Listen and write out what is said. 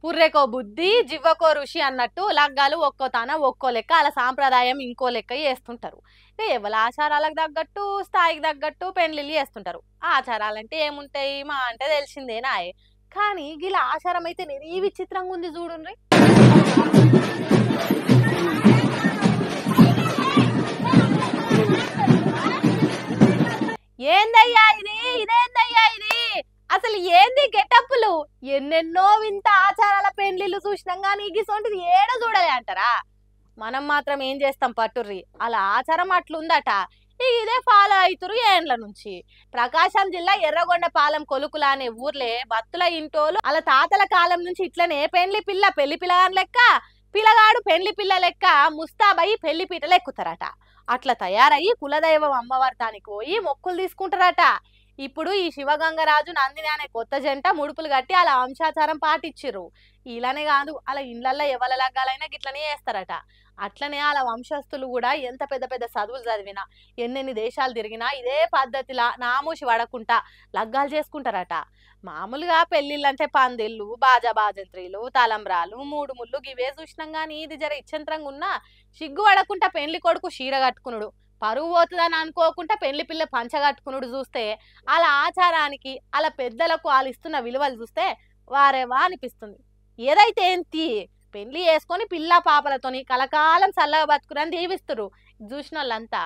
పుర్రెకో బుద్ధి జివ్వకో ఋషి అన్నట్టు లగ్గాలు ఒక్కో తాన ఒక్కో లెక్క అలా సాంప్రదాయం ఇంకో లెక్క చేస్తుంటారు. ఇక ఎవరి ఆచారాలకు తగ్గట్టు స్థాయికి తగ్గట్టు పెళ్లిళ్ళు చేస్తుంటారు. ఆచారాలంటే ఏముంటాయి మా అంటే తెలిసిందేనాయే. కానీ గిల ఆచారం అయితే నెరీ విచిత్రంగా ఉంది చూడుండ్రి. ఏందయ్యా ఇది ఇదేందయ్యా ఇది అసలు ఏంది గెటప్పులు ఎన్నెన్నో వింత ఆచారాల పెండ్లిళ్ళు చూసినాం కానీ గిసొంటిది ఏడ చూడలే అంటారా. మనం మాత్రం ఏం చేస్తాం పట్టుర్రి అలా ఆచారం అట్లుందట. ఇదే ఫాలో అవుతురు ఏండ్ల నుంచి. ప్రకాశం జిల్లా ఎర్రగొండపాలెం కొలుకుల అనే ఊర్లే బత్తుల ఇంటోలు అలా తాతల కాలం నుంచి ఇట్లనే పెళ్లి పిల్లగాని లెక్క పిల్లగాడు పెళ్లి పిల్ల లెక్క ముస్తాబయి పెళ్లి పీటలు ఎక్కుతారట. అట్లా తయారయ్యి కులదైవం అమ్మవార్తానికి పోయి మొక్కులు తీసుకుంటారట. ఇప్పుడు ఈ శివగంగరాజు నందిని అనే కొత్త జంట ముడుపులు కట్టి అలా వంశాచారం పాటిచ్చిర్రు. ఇలానే కాదు అలా ఇండ్లల్లో ఎవల లగ్గాలైనా గిట్లనే చేస్తారట. అట్లనే అలా వంశస్థులు కూడా ఎంత పెద్ద పెద్ద చదువులు చదివినా ఎన్నెన్ని దేశాలు తిరిగినా ఇదే పద్ధతిలా నామూషి పడకుండా లగ్గాలు చేసుకుంటారట. మామూలుగా పెళ్లిళ్ళంటే పందిళ్ళు బాజా బాజంత్రీలు తలంబ్రాలు మూడు ముళ్ళు గివే చూసినాం గానీ ఇది జర ఇచ్చంత్రంగా ఉన్నా సిగ్గు పడకుండా పెళ్లి కొడుకు చీర కట్టుకునుడు పరువు పోతుందని అనుకోకుండా పెళ్లి పిల్ల పంచ కట్టుకునుడు చూస్తే అలా ఆచారానికి అలా పెద్దలకు వాళ్ళు ఇస్తున్న విలువలు చూస్తే వారేవా అనిపిస్తుంది. ఏదైతే ఏంటి పెళ్లి చేసుకొని పిల్ల పాపలతోని కలకాలం చల్లగా బతుకురని దీవిస్తురు చూసిన వాళ్ళంతా.